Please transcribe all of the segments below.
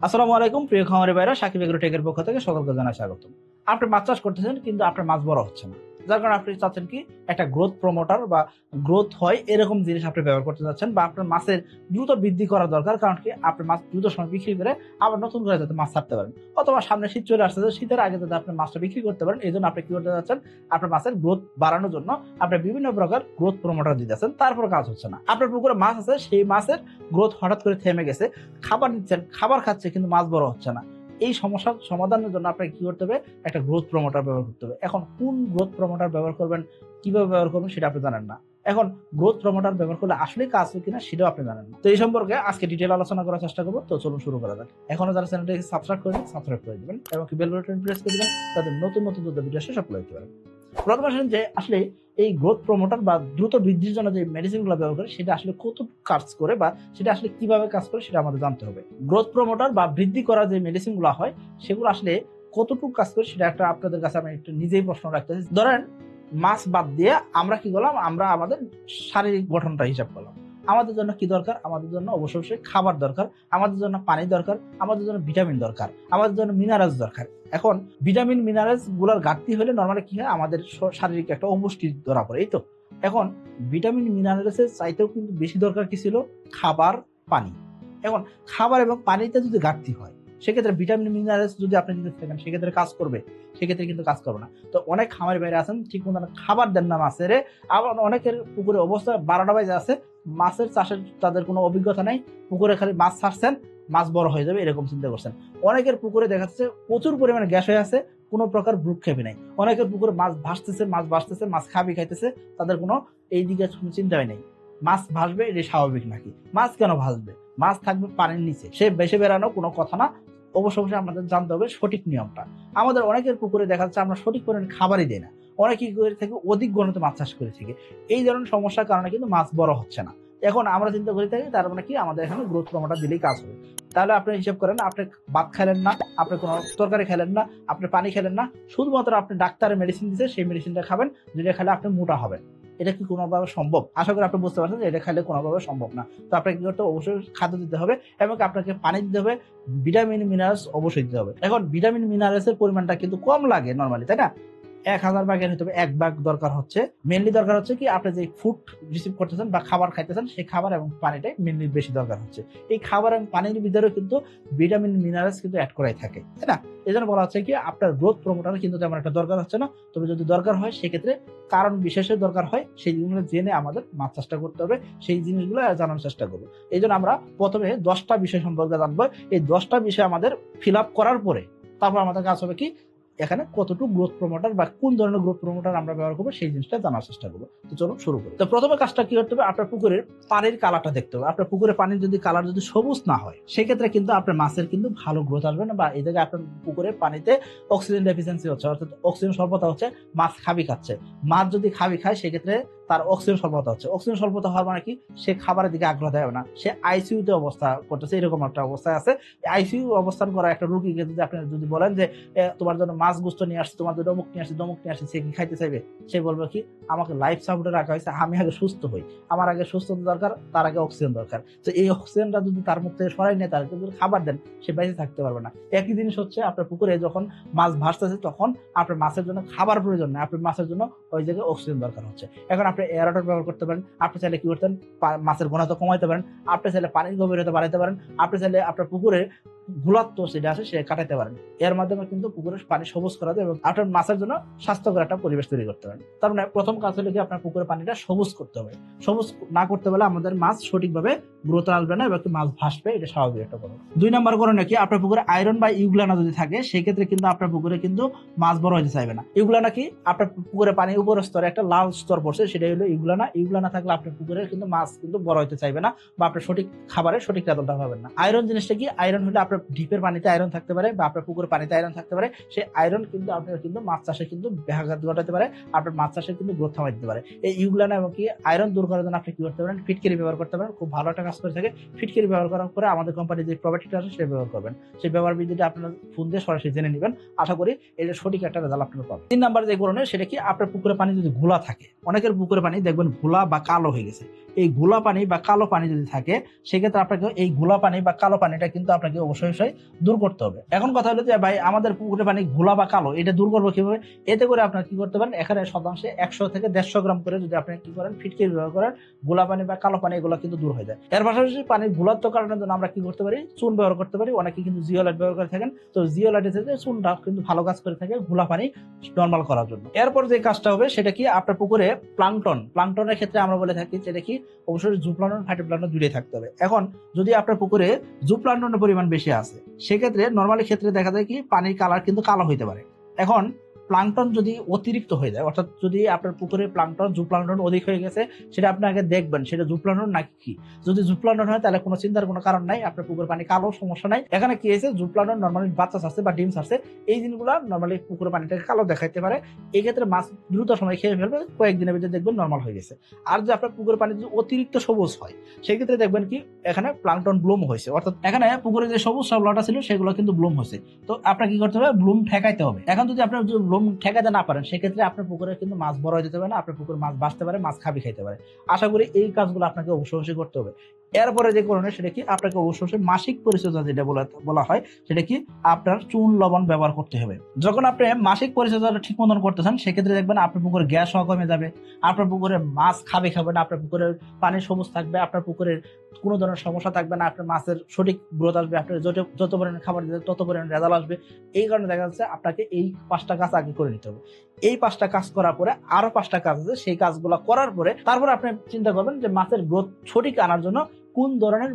আসসালামু আলাইকুম প্রিয় খামারি ভাইরা, সাকিব এগ্রো টেকের পক্ষ থেকে সকলকে জানাই স্বাগতম। আপনি মাছ চাষ করতেছেন কিন্তু আপনার মাছ বড় হচ্ছে না, যার কারণে আপনি চাচ্ছেন কি একটা গ্রোথ প্রমোটার বা গ্রোথ হয় এরকম জিনিস আপনি ব্যবহার করতে যাচ্ছেন, বা আপনার মাছের দ্রুত বৃদ্ধি করা দরকার। কারণ কি আপনার মাছ দ্রুত সময় বিক্রি করে আবার নতুন করে যাতে মাছ ছাড়তে পারেন, অথবা সামনে শীত চলে আসছে, শীতের আগে যাতে আপনি মাছটা বিক্রি করতে পারেন। এই জন্য আপনি কি করতে যাচ্ছেন, আপনার মাছের গ্রোথ বাড়ানোর জন্য আপনি বিভিন্ন প্রকার গ্রোথ প্রমোটার দিতেছেন, তারপর কাজ হচ্ছে না। আপনার পুকুরে মাছ আছে, সেই মাছের গ্রোথ হঠাৎ করে থেমে গেছে, খাবার দিচ্ছেন, খাবার খাচ্ছে কিন্তু মাছ বড় হচ্ছে না। এই সমস্যার সমাধানের জন্য আপনাকে কি করতে হবে, একটা গ্রোথ প্রমোটার ব্যবহার করতে হবে। এখন কোন গ্রোথ প্রমোটার ব্যবহার করবেন, কিভাবে ব্যবহার করবেন সেটা আপনি জানেন না। এখন গ্রোথ প্রমোটার ব্যবহার করলে আসলে কাজ হবে কিনা সেটাও আপনি জানেন না। তো এই সম্পর্কে আজকে ডিটেল আলোচনা করার চেষ্টা করবো। তো চলুন শুরু করা যাক। এখনো যারা চ্যানেলটাকে সাবস্ক্রাইব করে দিবেন এবং বেল বাটন প্রেস করে দিবেন, তাদের নতুন নতুন ভিডিও আসে সব পেতে পারেন। প্রথম আসেন যে আসলে এই গ্রোথ প্রমোটার বা দ্রুত বৃদ্ধির জন্য যে মেডিসিন গুলো ব্যবহার করে সেটা আসলে কত কাজ করে বা সেটা আসলে কিভাবে কাজ করে সেটা আমাদের জানতে হবে। গ্রোথ প্রমোটার বা বৃদ্ধি করার যে মেডিসিন গুলো হয় সেগুলো আসলে কতটুকু কাজ করে সেটা একটা আপনাদের কাছে আমি একটু নিজেই প্রশ্ন রাখতেছি। ধরেন মাছ বাদ দিয়ে আমরা কি করলাম, আমরা আমাদের শারীরিক গঠনটা হিসাব করলাম। আমাদের জন্য কি দরকার, আমাদের জন্য অবশ্যই খাবার দরকার, আমাদের জন্য পানি দরকার, আমাদের জন্য ভিটামিন দরকার, আমাদের জন্য মিনারেলস দরকার। এখন ভিটামিন মিনারেলস গুলোর ঘাটতি হলে নর্মালি কি হয়, আমাদের শারীরিক একটা অপুষ্টি ধরা পড়ে, এই তো। এখন ভিটামিন মিনারেলস এর চাইতেও কিন্তু বেশি দরকার কি ছিল, খাবার, পানি। এখন খাবার এবং পানিতে যদি ঘাটতি হয় সেক্ষেত্রে ভিটামিন মিনারেলস যদি আপনি দিতে থাকেন সেক্ষেত্রে কাজ করবে, সেক্ষেত্রে কিন্তু কাজ করবে না। তো অনেক খামারি বাইরে আছেন ঠিক মতো খাবার দেন না মাছের, আবার অনেকের পুকুরে অবস্থা 12টা বাজে আছে, মাছের চাষের তাদের কোনো অভিজ্ঞতা নাই, পুকুরে খালি মাছ ছাড়ছেন, মাছ বড় হয়ে যাবে এরকম চিন্তা করছেন। অনেকের পুকুরে দেখা যাচ্ছে প্রচুর পরিমাণে গ্যাস হয়ে আছে, কোনো প্রকার ভ্রুক্ষেপই নাই। অনেকের পুকুরে মাছ ভাসতেছে, মাছ খাবি খাইতেছে, তাদের কোনো এই দিকে কোনো চিন্তাই নেই। মাছ ভাসবে এটা স্বাভাবিক নাকি, মাছ কেন ভাসবে, মাছ থাকবে পানির নিচে, সে বেশি বেড়ানো কোনো কথা না। অবশ্যই আমাদের জানতে হবে সঠিক নিয়মটা। আমাদের অনেকের পুকুরে দেখা যাচ্ছে আমরা সঠিক পরিমাণে খাবারই দিই না, অনেকেই করে থেকে অধিক গণিত মাছ চাষ করে থাকে। এই ধরনের সমস্যার কারণে কিন্তু মাছ বড় হচ্ছে না। এখন আমরা চিন্তা করে থাকি তার মানে কি আমাদের এখানে গ্রোথ প্রমোটার দিলেই কাজ হবে। তাহলে আপনি হিসাব করেন, আপনি ভাত খেলেন না, আপনি কোনো তরকারি খেলেন না, আপনি পানি খেলেন না, শুধুমাত্র আপনি ডাক্তারের মেডিসিন দিচ্ছে, সেই মেডিসিনটা খাবেন, যেটা খেলে আপনি মোটা হবেন। এটা কি কোনোভাবে সম্ভব? আশা করি আপনি বুঝতে পারছেন যে এটা খেলে কোনোভাবে সম্ভব না। তো আপনাকে কি করতে হবে, অবশ্যই খাদ্য দিতে হবে এবং আপনাকে পানি দিতে হবে, ভিটামিন মিনারেলস অবশ্যই দিতে হবে। এখন ভিটামিন মিনারেলস এর পরিমাণটা কিন্তু কম লাগে নরমালি, তাই না? 1000 ভাগের হতে হবে 1 ভাগ দরকার হচ্ছে। মেইনলি দরকার হচ্ছে কি, আপনি যে ফুড রিসিভ করতেছেন বা খাবার খাইতেছেন, সেই খাবার এবং পানিটাই মেইনলি বেশি দরকার হচ্ছে। এই খাবার এবং পানির ভিতরেও কিন্তু ভিটামিন মিনারেলস কিন্তু অ্যাড করাই থাকে, তাই না? এজন্য বলা হচ্ছে কি আপনার গ্রোথ প্রমোটার কিন্তু তেমন একটা দরকার হচ্ছে না। তবে যদি দরকার হয় সেক্ষেত্রে কারণ বিশেষের দরকার হয়, সেই জিনিসগুলো জেনে আমাদের মাছ চাষটা করতে হবে, সেই জিনিসগুলো জানার চেষ্টা করবো। এই জন্য আমরা প্রথমে 10টা বিষয় সম্পর্কে জানবো। এই 10টা বিষয় আমাদের ফিল আপ করার পরে তারপর আমাদের কাজ হবে কি, এখানে কতটুকু গ্রোথ প্রমোটার বা কোন ধরনের গ্রোথ প্রমোটার আমরা ব্যবহার করবো সেই জিনিসটা জানার চেষ্টা করবো। তো চলুন শুরু করি। তো প্রথমে কাজটা কি করতে হবে, আপনার পুকুরের পানির কালারটা দেখতে হবে। আপনার পুকুরের পানির যদি কালার যদি সবুজ না হয় সেক্ষেত্রে কিন্তু আপনার মাছের কিন্তু ভালো গ্রোথ আসবে না, বা এই জায়গায় আপনার পুকুরের পানিতে অক্সিজেন ডেফিসিয়েন্সি হচ্ছে, অর্থাৎ অক্সিজেন স্বল্পতা হচ্ছে। মাছ খাবি খাচ্ছে, মাছ যদি খাবি খায় সেক্ষেত্রে তার অক্সিজেন স্বল্পতা হচ্ছে। অক্সিজেন স্বল্পতা হওয়ার মানে কি, সে খাবারের দিকে আগ্রহ দেবে না, সে আইসিইউতে অবস্থা করতেছে, এরকম একটা অবস্থায় আছে। আইসিইউ অবস্থান করা একটা রোগীকে যদি আপনি যদি বলেন যে তোমার জন্য মাছ গুস্ত নিয়ে আসছে, তোমার জন্য অমুক নিয়ে আসছে, দমুক নিয়ে আসছে, সে কি খাইতে চাইবে? সে বলবে কি, আমাকে লাইফ সাপোর্টে রাখা হয়েছে, আমি আগে সুস্থ হই, আমার আগে সুস্থতা দরকার, তার আগে অক্সিজেন দরকার। তো এই অক্সিজেনটা যদি তার মুখ থেকে সরাই নেয়, তার যদি খাবার দেন, সে বেঁচে থাকতে পারবে না। একই জিনিস হচ্ছে আপনার পুকুরে যখন মাছ ভাসতেছে তখন আপনার মাছের জন্য খাবার প্রয়োজন না, আপনার মাছের জন্য ওই জায়গায় অক্সিজেন দরকার হচ্ছে। এখন আপনি এয়ারটর ব্যবহার করতে পারেন, আপনি চাইলে কি করতেন, মাছের ঘনত্ব কমাইতে পারেন, আপনি চাইলে পানির গভীরতা বাড়াইতে পারেন, আপনি চাইলে আপনার পুকুরে ঘুলাত্ম যেটা আছে সে কাটাইতে পারেন। এর মাধ্যমে কিন্তু পুকুরের পানি সবুজ করা যায় এবং আপনার মাছের জন্য স্বাস্থ্যকর একটা পরিবেশ তৈরি করতে পারেন। তার মানে প্রথম কাজ হলো কি, আপনার পুকুরের পানিটা সবুজ করতে হবে। সবুজ না করতে পারলে আমাদের মাছ সঠিকভাবে গ্রোথ আসবে না এবং মাছ ভাসবে, এটা স্বাভাবিক একটা করণ। 2 নম্বর করণে কি, আপনার পুকুরে আয়রন বা ইউগ্লানা যদি থাকে সেক্ষেত্রে কিন্তু আপনার পুকুরে কিন্তু মাছ বড় হতে চাইবে না। ইউগ্লানা কি, আপনার পুকুরে পানি উপরের স্তরে একটা লাল স্তর পড়ছে, সেটাই হলো ইউগ্লানা। ইউগ্লানা থাকলে আপনার পুকুরে কিন্তু মাছ কিন্তু বড় হতে চাইবে না, বা আপনার সঠিক খাবারের সঠিক রেজাল্টটা পাবেন না। আয়রন জিনিসটা কি, আয়রন হলো আপনার ডিপের পানিতে আয়রন থাকতে পারে বা আপনার পুকুরের পানিতে আয়রন থাকতে পারে। সেই আয়রন কিন্তু আপনার কিন্তু মাছ চাষে কিন্তু ব্যাঘাত ঘটাতে পারে, আপনার মাছ চাষে কিন্তু গ্রোথ থামাই দিতে পারে। এই ইউগ্লানা এবং কি আয়রন দূর করার জন্য আপনি কি করতে পারেন, ফিটকিরি ব্যবহার করতে পারেন, খুব ভালো একটা কাজ করে থাকে। ফিটকিরি ব্যবহার করার পরে আমাদের কোম্পানির যে প্রোবায়োটিকটা আছে সেটা ব্যবহার করবেন। সেই ব্যবহার বিধিটা আপনার ফোন দিয়ে সরাসরি জেনে নেবেন, আশা করি এটা সঠিক একটা রেজাল্ট আপনার পাবেন। 3 নাম্বার যে কারণে সেটা কি, আপনার পুকুরে পানি যদি ঘোলা থাকে, অনেকের পুকুরে পুকুরের পানি দেখবেন ঘোলা বা কালো হয়ে গেছে, এই ঘোলা পানি বা কালো পানি যদি থাকে সেক্ষেত্রে আপনাকে এই ঘোলা পানি বা কালো পানিটা কিন্তু আপনাকে অবশ্যই দূর করতে হবে। এখন কথা হলো যে ভাই আমাদের পুকুরের পানি ঘোলা বা কালো এটা দূর করবো কিভাবে? এতে করে আপনার কি করতে পারেন, এখানে শতাংশে 100 থেকে 150 গ্রাম করে যদি আপনি কি করেন ফিটকিরি ব্যবহার করেন, ঘোলা পানি বা কালো পানি এগুলো কিন্তু দূর হয়ে যায়। এর পাশাপাশি পানির ঘোলাত্ব কারণের জন্য আমরা কি করতে পারি, চুন ব্যবহার করতে পারি। অনেকে কিন্তু জিওলাইট ব্যবহার করে থাকেন, তো জিওলাইটের থেকে চুনটা কিন্তু ভালো কাজ করে থাকে ঘোলা পানি নরমাল করার জন্য। এরপর যে কাজটা হবে সেটা কি, আপনার পুকুরে প্লাঙ্কটনের ক্ষেত্রে আমরা বলে থাকি যেটা কি অবশ্যই জুপ্লান্টন ফাইটোপ্লাঙ্কটন দুটোই থাকতে হবে। এখন যদি আপনার পুকুরে জুপ্লান্টনের পরিমাণ বেশি আছে সেক্ষেত্রে নরমালি ক্ষেত্রে দেখা যায় কি পানির কালার কিন্তু কালো হইতে পারে। এখন প্লাঙ্কটন যদি অতিরিক্ত হয়ে যায়, অর্থাৎ যদি আপনার পুকুরে জুপ্লাঙ্কটন অধিক হয়ে গেছে, সেটা আপনি আগে দেখবেন সেটা জুপ্লান্টন নাকি কি। যদি জুপ্লান্টন হয় তাহলে কোনো চিন্তার কোনো কারণ নাই, আপনার পুকুরের পানি কালো সমস্যা নাই। এখানে কি হয়েছে, জুপ্লান্টন নরমালি বাচ্চা ছাড়ছে বা ডিম ছাড়ছে, এই জিনিসগুলো নরমালি পুকুরের পানিটাকে কালো দেখাইতে পারে। এই ক্ষেত্রে মাছ দ্রুত সময় খেয়ে ফেলবে, কয়েকদিনের ভিতরে দেখবেন নরমাল হয়ে গেছে। আর যদি আপনার পুকুরের পানি যদি অতিরিক্ত সবুজ হয় সেক্ষেত্রে দেখবেন কি এখানে প্লাঙ্কটন ব্লুম হয়েছে, অর্থাৎ এখানে পুকুরে যে সবুজ শ্যাওলাটা ছিল সেগুলো কিন্তু ব্লুম হয়েছে। তো আপনার কি করতে হবে, ব্লুম ঠেকাইতে হবে। এখন যদি আপনার ব্লুম ঠেকাতে না পারেন সেক্ষেত্রে আপনার পুকুরে কিন্তু মাছ বড় হয়ে যেতে পারে না, আপনার পুকুরে মাছ বাঁচতে পারে, মাছ খাবি খাইতে পারে। আশা করি এই কাজগুলো আপনাকে অবশ্যই করতে হবে। এরপরে যে করণীয় সেটা কি, আপনাকে অবশ্যই মাসিক পরিচর্যা যেটা বলা হয় সেটা কি, আপনার চুন লবণ ব্যবহার করতে হবে। যখন আপনি মাসিক পরিচর্যাটা ঠিক মতন করতেছেন সেক্ষেত্রে দেখবেন আপনার পুকুরে গ্যাস হওয়া কমে যাবে, আপনার পুকুরে মাছ খাবে না, আপনার পুকুরের পানি সবুজ থাকবে, আপনার পুকুরের কোনো ধরনের সমস্যা থাকবে না, আপনার মাছের সঠিক গ্রোথ আসবে, আপনার যত পরিমাণে খাবার দিতে তত পরিমাণে রেজাল্ট আসবে। এই কারণে দেখা যাচ্ছে আপনাকে এই 5টা কাজ আগে করে নিতে হবে। এই 5টা কাজ করার পরে আরো 5টা কাজ আছে, সেই কাজগুলো করার পরে তারপরে আপনি চিন্তা করবেন যে মাছের গ্রোথ সঠিক আনার জন্য কোন ধরনের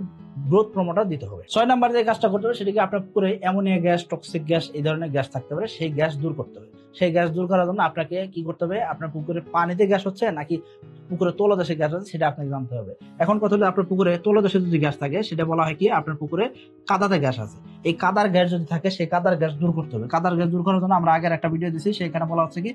গ্রোথ প্রমোটার দিতে হবে। 6 নাম্বার যে কাজটা করতে হবে সেটা কি, আপনার পুকুরে অ্যামোনিয়া গ্যাস, টক্সিক গ্যাস এই ধরনের গ্যাস থাকতে পারে, সেই গ্যাস দূর করতে হবে। সেই গ্যাস দূর করার জন্য আপনাকে কি করতে হবে, আপনার পুকুরে পানিতে গ্যাস হচ্ছে নাকি পুকুরে তলদেশে গ্যাস আছে সেটা আপনাকে জানতে হবে। এখন কথা হলো আপনার পুকুরে তলদেশে যদি গ্যাস থাকে সেটা বলা হয় কি আপনার পুকুরে কাদাতে গ্যাস আছে। এই কাদার গ্যাস যদি থাকে সেই কাদার গ্যাস দূর করতে হবে। কাদার গ্যাস দূর করার জন্য আমরা আগের একটা ভিডিও দিয়েছি, সেখানে বলা হচ্ছে কি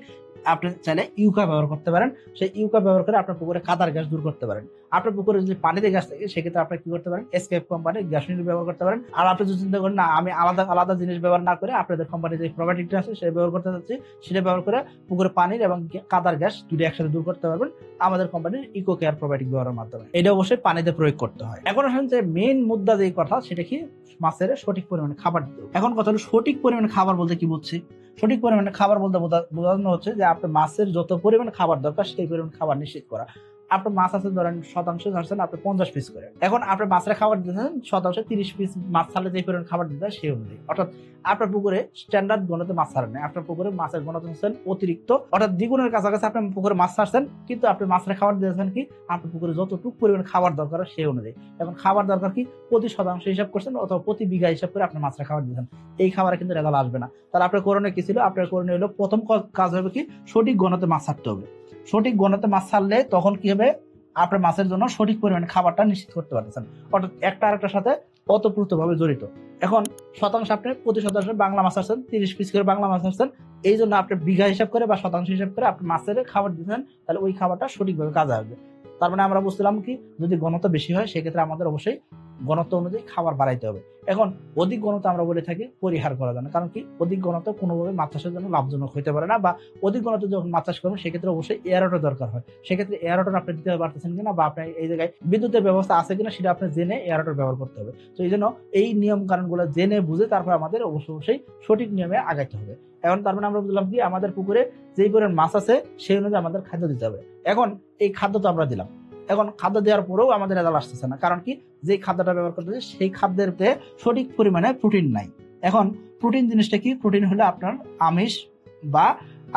আপনি চাইলে ইউকা ব্যবহার করতে পারেন, সেই ইউকা ব্যবহার করে আপনার পুকুরে কাদার গ্যাস দূর করতে পারেন। আপনার পুকুরে যদি পানিতে গ্যাস থাকে সেক্ষেত্রে আপনি কি করতে পারেন, এসকেপ কোম্পানির গ্যাস ইউনিট ব্যবহার করতে পারেন। আর আপনি যদি চিন্তা করেন না আমি আলাদা জিনিস ব্যবহার না করে আপনাদের কোম্পানির যে প্রোবায়োটিকটা আছে সেটা ব্যবহার করতে চাচ্ছি, সেটা ব্যবহার করে পুকুরে পানির এবং কাদার গ্যাস দুটো একসাথে দূর করতে পারবেন আমাদের কোম্পানির ইকো কেয়ার প্রোবায়োটিক ব্যবহারের মাধ্যমে। এটা অবশ্যই পানিতে প্রয়োগ করতে হয়। এখন আসলে যে মেইন মুদ্রা যে কথা সেটা কি, মাছের সঠিক পরিমাণে খাবার দিতে হবে। এখন কথা হলো সঠিক পরিমাণে খাবার বলতে কি বুঝছি, সঠিক পরিমাণে খাবার বলতে বোঝানো হচ্ছে যে আপনার মাছের যত পরিমাণ খাবার দরকার সেই পরিমাণ খাবার নিশ্চিত করা। আপনার মাছ আছে ধরেন শতাংশ ছাড়ছেন আপনি 50 পিস করে, এখন আপনার মাছের খাবার দিতেছেন শতাংশে 30 পিস মাছ ছাড়লে যে পরিমাণ খাবার দিতে হয় সেই অনুযায়ী, অর্থাৎ আপনার পুকুরে স্ট্যান্ডার্ড গণতে মাছ ছাড়েন না, আপনার পুকুরে মাছের গণত হচ্ছেন অতিরিক্ত, অর্থাৎ দ্বিগুণের কাছাকাছি আপনার পুকুরে মাছ ছাড়ছেন, কিন্তু আপনি মাছের খাবার দিতেছেন কি আপনার পুকুরে যতটুকু পরিমাণ খাবার দরকার সেই অনুযায়ী। এখন খাবার দরকার কি প্রতি শতাংশ হিসাব করছেন অথবা প্রতি বিঘা হিসাব করে আপনি মাছের খাবার দিতেছেন, এই খাবারে কিন্তু রেজাল্ট আসবে না। তাহলে আপনার করণীয় কি ছিল, আপনার করণীয় হলো প্রথম কাজ হবে কি সঠিক গণতে মাছ ছাড়তে হবে। সঠিক গণতে মাছ ছাড়লে তখন কি হবে, আপনার মাছের জন্য সঠিক পরিমাণে খাবারটা নিশ্চিত করতে পারতেছেন, অর্থাৎ একটা আরেকটার সাথে ওতপ্রোতভাবে জড়িত। এখন শতাংশ আপনি প্রতি শতাংশ বাংলা মাছ আসছেন 30 পিস করে বাংলা মাছ আসছেন, এই জন্য আপনি বিঘা হিসাব করে বা শতাংশ হিসাব করে আপনি মাছের খাবার দিচ্ছেন, তাহলে ওই খাবারটা সঠিকভাবে কাজে আসবে। তার মানে আমরা বুঝলাম কি, যদি ঘনত্ব বেশি হয় সেক্ষেত্রে আমাদের অবশ্যই ঘনত্ব অনুযায়ী খাবার বাড়াইতে হবে। এখন অধিক ঘনত্ব আমরা বলে থাকি পরিহার করা যায় না, কারণ কি অধিক ঘনত্ব কোনোভাবে মাছ চাষের জন্য লাভজনক হতে পারে না, বা অধিক ঘনত্ব যখন মাছ চাষ করবেন সেক্ষেত্রে অবশ্যই এয়ারোটর দরকার হয়। সেক্ষেত্রে এয়ারোটর আপনি দিতে পারতেছেন কিনা বা আপনার এই জায়গায় বিদ্যুতের ব্যবস্থা আছে কিনা সেটা আপনি জেনে এয়ারোটর ব্যবহার করতে হবে। তো এই জন্য এই নিয়ম কানুনগুলো জেনে বুঝে তারপর আমাদের অবশ্যই সঠিক নিয়মে আগাইতে হবে। এখন তার মানে আমরা বুঝলাম কি আমাদের পুকুরে যেই পরিমাণ মাছ আছে সেই অনুযায়ী আমাদের খাদ্য দিতে হবে। এখন এই খাদ্য তো আমরা দিলাম, এখন খাদ্য দেওয়ার পরেও আমাদের রেজাল্ট আসতেছে না, কারণ কি যে খাদ্যটা ব্যবহার করতেছে সেই খাদ্যের সঠিক পরিমাণে প্রোটিন নাই। এখন প্রোটিন জিনিসটা কি, প্রোটিন হলো আপনার আমিষ বা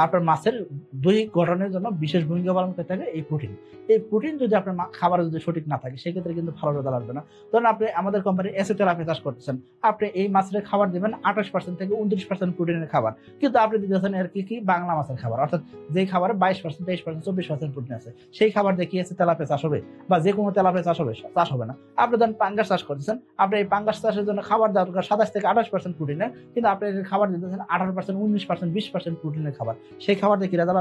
আপনার মাছের দৈহিক গঠনের জন্য বিশেষ ভূমিকা পালন করে থাকে এই প্রোটিন। এই প্রোটিন যদি আপনার খাবারে যদি সঠিক না থাকে সেক্ষেত্রে কিন্তু ভালো রেজাল্ট আসবে না। ধরুন আপনি আমাদের কোম্পানির তেলাপিয়া চাষ করতেছেন, আপনি এই মাছের খাবার দিবেন 28% থেকে 29% প্রোটিনের খাবার, কিন্তু আপনি দিতেছেন এর কি বাংলা মাছের খাবার, অর্থাৎ যে খাবারে 22%, 23%, 24% প্রোটিন আছে, সেই খাবার দেখিয়ে তেলাপিয়া চাষ হবে বা যে কোনো তেলাপিয়া চাষ হবে না। আপনি ধরেন পাঙ্গাস চাষ করতেছেন, আপনি এই পাঙ্গাস চাষের জন্য খাবার দরকার 27 থেকে 28% প্রোটিনের, কিন্তু আপনি খাবার দিতেছেন 18%, 19%, 20% প্রোটিনের খাবার, সেই খাবার দেখি রেজাল্ট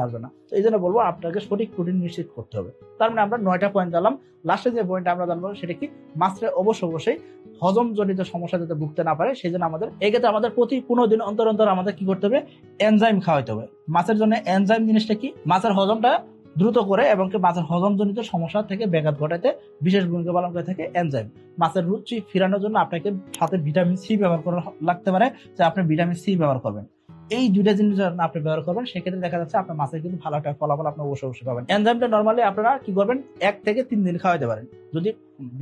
আসবে না। তো এই জন্য বলবো আপনাকে সঠিক প্রোটিন নিশ্চিত করতে হবে। তার মানে আমরা 9টা পয়েন্ট জানলাম, লাস্টে যে পয়েন্ট আমরা জানবো সেটা কি, মাছের অবশ্যই হজম জনিত সমস্যা যাতে ভুগতে না পারে সেই জন্য আমাদের এক্ষেত্রে আমাদের প্রতি 15 দিন অন্তর আমাদের কি করতে হবে, এনজাইম খাওয়াইতে হবে। মাছের জন্য এনজাইম জিনিসটা কি, মাছের হজমটা দ্রুত করে এবং কি মাছের হজমজনিত সমস্যা থেকে ব্যাঘাত ঘটাতে বিশেষ ভূমিকা পালন করে থাকে এনজাইম। মাছের রুচি ফেরানোর জন্য আপনাকে সাথে ভিটামিন সি ব্যবহার করা লাগতে পারে, যে আপনি ভিটামিন সি ব্যবহার করবেন। এই দুইটা জিনিস যখন আপনি ব্যবহার করবেন সেক্ষেত্রে দেখা যাচ্ছে আপনার মাছের কিন্তু ভালো একটা ফলাফল আপনি অবশ্যই পাবেন। এনজাইমটা নর্মালি আপনারা কি করবেন, 1 থেকে 3 দিন খাওয়াতে পারেন। যদি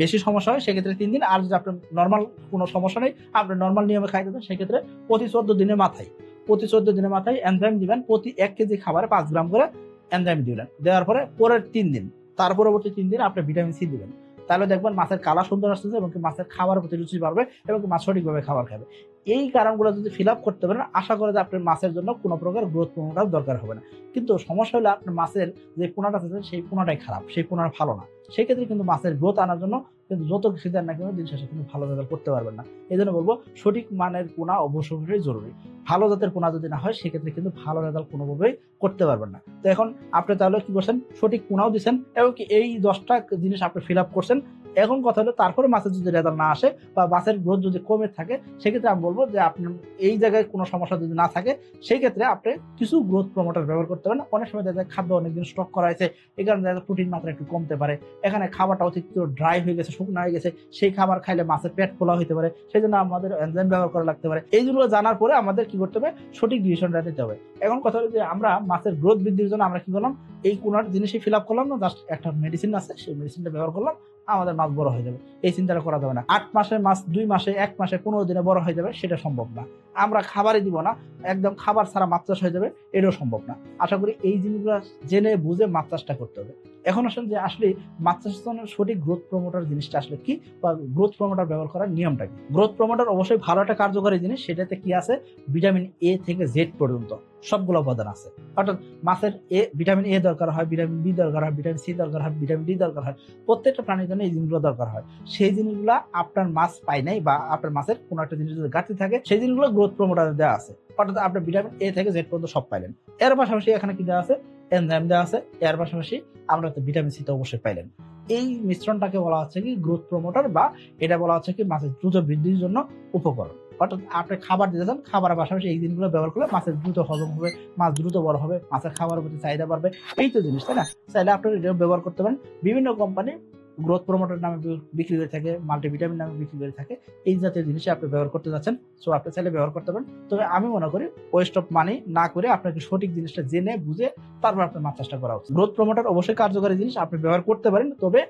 বেশি সমস্যা হয় সেক্ষেত্রে 3 দিন, আর যদি আপনার নর্মাল কোনো সমস্যা নেই, আপনি নর্মাল নিয়মে খাইতে চান, সেক্ষেত্রে প্রতি 14 দিনের মাথায় এনজাইম দিবেন। প্রতি 1 কেজি খাবারে 5 গ্রাম করে এনজাইম দিবেন। দেওয়ার পরে পরের 3 দিন, তার পরবর্তী 3 দিন আপনি ভিটামিন সি দিবেন। তাহলে দেখবেন মাছের কালার সুন্দর আসতেছে এবং মাছের খাবার প্রতি রুচি বাড়বে এবং মাছ সঠিকভাবে খাবার খাবে। এই কারণগুলো যদি ফিল আপ করতে পারেন, আশা করি যে আপনার মাছের জন্য কোনো প্রকার গ্রোথ প্রমোটার দরকার হবে না। কিন্তু সমস্যা হলো আপনার মাছের যে পোনাটা আছে সেই পোনাটাই খারাপ, সেই পোনাটা ভালো না। সেই ক্ষেত্রে কিন্তু মাছের গ্রোথ আনার জন্য কিন্তু যত কিছু দেন না কেন দিন শেষে কিন্তু ভালো রেজাল্ট করতে পারবেন না। এই জন্য বলবো সঠিক মানের পোনা অবশ্যই জরুরি। ভালো জাতের পোনা যদি না হয় সেক্ষেত্রে কিন্তু ভালো রেজাল্ট কোনোভাবেই করতে পারবেন না। তো এখন আপনি তাহলে কি করছেন, সঠিক পোনাও দিচ্ছেন এবং কি এই 10টা জিনিস আপনি ফিল আপ করছেন। এখন কথা হলো তারপরে মাছের যদি রেজাল্ট না আসে বা মাছের গ্রোথ যদি কমে থাকে, সেক্ষেত্রে আমি বলবো যে আপনার এই জায়গায় কোনো সমস্যা যদি না থাকে সেই ক্ষেত্রে আপনি কিছু গ্রোথ প্রমোটার ব্যবহার করতে পারেন। অনেক সময় দেখা যায় খাদ্য অনেকদিন স্টক করা হয়েছে, এই কারণে প্রোটিন মাত্রা একটু কমতে পারে, এখানে খাবারটা অতিরিক্ত ড্রাই হয়ে গেছে, শুকনো হয়ে গেছে, সেই খাবার খাইলে মাছের পেট ফোলা হতে পারে, সেই জন্য আমাদের এনজাইম ব্যবহার করা লাগতে পারে। এইগুলো জানার পরে আমাদের কি করতে হবে, সঠিক ডিসিশনটা নিতে হবে। এখন কথা হলো যে আমরা মাছের গ্রোথ বৃদ্ধির জন্য আমরা কি করলাম, এই কোন জিনিসই ফিল আপ করলাম না, জাস্ট একটা মেডিসিন আছে সেই মেডিসিনটা ব্যবহার করলাম, আমাদের মাছ বড় হয়ে যাবে, এই চিন্তাটা করা যাবে না। 8 মাসের মাছ 2 মাসে, 1 মাসে, 15 দিনে বড় হয়ে যাবে, সেটা সম্ভব না। আমরা খাবারই দিব না, একদম খাবার ছাড়া মাছ চাষ হয়ে যাবে, এটাও সম্ভব না। আশা করি এই জিনিসগুলো জেনে বুঝে মাছ চাষটা করতে হবে। এখন আসেন যে আসলে মাছ চাষের জন্য সঠিক গ্রোথ প্রমোটার জিনিসটা আসলে কি, বা গ্রোথ প্রমোটার ব্যবহার করার নিয়মটা কি। গ্রোথ প্রমোটার অবশ্যই ভালো একটা কার্যকরী জিনিস, সেটাতে কি আছে, ভিটামিন এ থেকে জেড পর্যন্ত সবগুলো উপাদান আছে। অর্থাৎ মাছের ভিটামিন এ দরকার হয়, ভিটামিন বি দরকার হয়, ভিটামিন সি দরকার হয়, ভিটামিন ডি দরকার হয়, প্রত্যেকটা প্রাণীর জন্য এই জিনিসগুলো দরকার হয়। সেই জিনিসগুলো আপনার মাছ পায় নাই বা আপনার মাছের কোনো একটা জিনিস যদি ঘাটতি থাকে, সেই জিনিসগুলো গ্রোথ প্রমোটারে দেওয়া আছে। অর্থাৎ আপনার ভিটামিন এ থেকে জেড পর্যন্ত সব পাইলেন। এর পাশাপাশি এখানে কি দেওয়া আছে, এনজাইম দেওয়া আছে। এর পাশাপাশি আমরা ভিটামিন সি তো অবশ্যই পাইলেন। এই মিশ্রণটাকে বলা হচ্ছে কি গ্রোথ প্রমোটার, বা এটা বলা হচ্ছে কি মাছের দ্রুত বৃদ্ধির জন্য উপকরণ। অর্থাৎ আপনি খাবার দিতে চান, খাবারের পাশাপাশি এই জিনিসগুলো ব্যবহার করলে মাছের দ্রুত হজম হবে, মাছ দ্রুত বড় হবে, মাছের খাবারের প্রতি চাহিদা বাড়বে। এই তো জিনিস, তাই না? চাইলে আপনি এটা ব্যবহার করতে পারেন। বিভিন্ন কোম্পানি গ্রোথ প্রমোটার নামে বিক্রি করে থাকে, মাল্টিভিটামিন নামে বিক্রি করে থাকে। এই জাতীয় জিনিস আপনি ব্যবহার করতে যাচ্ছেন, সো আপনি চাইলে ব্যবহার করতে পারেন। তবে আমি মনে করি ওয়েস্ট অফ মানি না করে আপনাকে সঠিক জিনিসটা জেনে বুঝে তারপর আপনার মাছ চাষটা করা উচিত। গ্রোথ প্রমোটার অবশ্যই কার্যকরী জিনিস, আপনি ব্যবহার করতে পারেন। তবে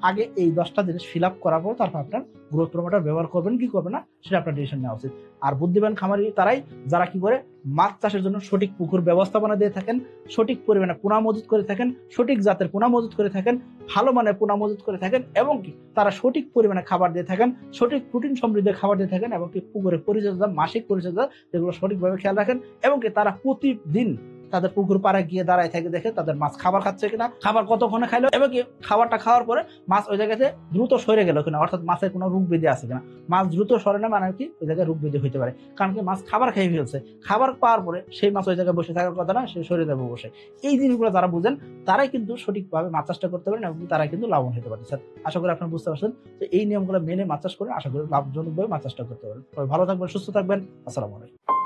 আগে এই 10টা জিনিস ফিল আপ করার পর তারপর আপনার গ্রোথ প্রমোটার ব্যবহার করবেন কি করবেন না সেটা আপনার ডিসিশন নেওয়া উচিত। আর বুদ্ধিমান খামারি তারাই যারা কি করে মাছ চাষের জন্য সঠিক পুকুর ব্যবস্থাপনা দিয়ে থাকেন, সঠিক পরিমাণে পোনা মজুত করে থাকেন, সঠিক জাতের পোনা মজুত করে থাকেন, ভালো মানের পোনা মজুত করে থাকেন, এবং কি তারা সঠিক পরিমাণে খাবার দিয়ে থাকেন, সঠিক প্রোটিন সমৃদ্ধ খাবার দিয়ে থাকেন, এবং কি পুকুরের পরিচর্যা, মাসিক পরিচর্যা যেগুলো সঠিকভাবে খেয়াল রাখেন, এবং কি তারা প্রতিদিন তাদের পুকুর পাড়ে গিয়ে দাঁড়ায় থাকে, দেখে তাদের মাছ খাবার খাচ্ছে কিনা, খাবার কতক্ষণে খাইলো, এবং কি খাবারটা খাওয়ার পরে মাছ ওই জায়গাতে দ্রুত সরে গেল কিনা, অর্থাৎ মাছের কোনো রোগ ব্যাধি আছে কিনা। মাছ দ্রুত সরে না মানে কি ওই জায়গায় রোগ ব্যাধি হইতে পারে, কারণ কি মাছ খাবার খেয়ে ফেলছে, খাবার পাওয়ার পরে সেই মাছ ওই জায়গায় বসে থাকার কথা না, সে সরে যাবে বসে। এই জিনিসগুলো যারা বুঝেন তারাই কিন্তু সঠিকভাবে মাছ চাষটা করতে পারেন, এবং তারাই কিন্তু লাভবান হতে পারতেছেন। আশা করি আপনারা বুঝতে পারছেন যে এই নিয়মগুলো মেনে মাছ চাষ করে আশা করি লাভজনকভাবে মাছ চাষটা করতে পারেন। ভালো থাকবেন, সুস্থ থাকবেন। আসসালামু আলাইকুম।